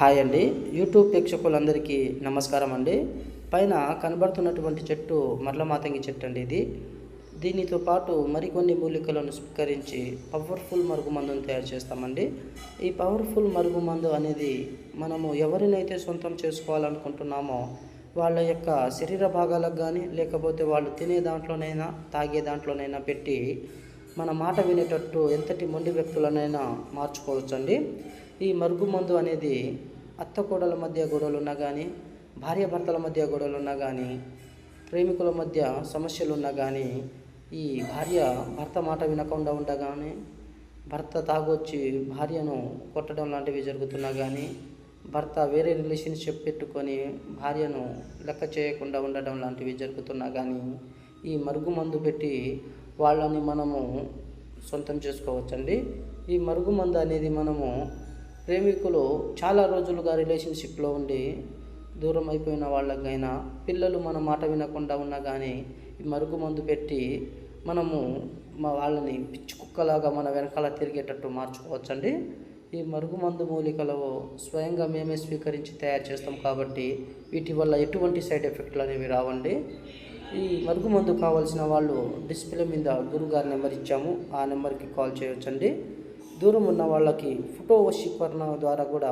Hi అండి. YouTube ప్రేక్షకులందరికీ నమస్కారం అండి. పైన కనబడుతున్నటువంటి చెట్టు మరలమాతంగి చెట్టు అండి. దీనితో పాటు మరికొన్ని మూలికలను స్వీకరించి పవర్ఫుల్ మరుగుమందును తయారు చేస్తామండి. ఈ పవర్ఫుల్ మరుగుమందు అనేది మనము ఎవరినైతే సొంతం చేసుకోవాలనుకుంటున్నామో వాళ్ళ యొక్క శరీర భాగాలకు కానీ, లేకపోతే వాళ్ళు తినే దాంట్లోనైనా, తాగే దాంట్లోనైనా పెట్టి మన మాట వినేటట్టు ఎంతటి మొండి వ్యక్తులనైనా మార్చుకోవచ్చండి. ఈ మరుగుమందు అనేది అత్తకోడల మధ్య గొడవలు ఉన్నా కానీ, భార్యాభర్తల మధ్య గొడవలు ఉన్నా కానీ, ప్రేమికుల మధ్య సమస్యలు ఉన్నా కానీ, ఈ భార్య భర్త మాట వినకుండా ఉండగానే, భర్త తాగొచ్చి భార్యను కొట్టడం లాంటివి జరుగుతున్నా కానీ, భర్త వేరే రిలేషన్షిప్ పెట్టుకొని భార్యను లెక్క చేయకుండా ఉండడం లాంటివి జరుగుతున్నా కానీ, ఈ మరుగుమందు పెట్టి వాళ్ళని మనము సొంతం చేసుకోవచ్చండి. ఈ మరుగుమందు అనేది మనము ప్రేమికులు చాలా రోజులుగా రిలేషన్షిప్లో ఉండి దూరం అయిపోయిన వాళ్ళకైనా, పిల్లలు మన మాట వినకుండా ఉన్నా కానీ ఈ మరుగుమందు పెట్టి మనము వాళ్ళని పిచ్చి కుక్కలాగా మన వెనకాల తిరిగేటట్టు మార్చుకోవచ్చండి. ఈ మరుగుమందు మూలికలు స్వయంగా మేమే స్వీకరించి తయారు చేస్తాం కాబట్టి వీటి వల్ల ఎటువంటి సైడ్ ఎఫెక్ట్లు అనేవి రావండి. ఈ మరుగుమందు కావాల్సిన వాళ్ళు డిస్ప్లే మీద గురుగారి నెంబర్ ఇచ్చాము, ఆ నెంబర్కి కాల్ చేయవచ్చండి. దూరం ఉన్న వాళ్ళకి ఫోటో వశీకరణ ద్వారా కూడా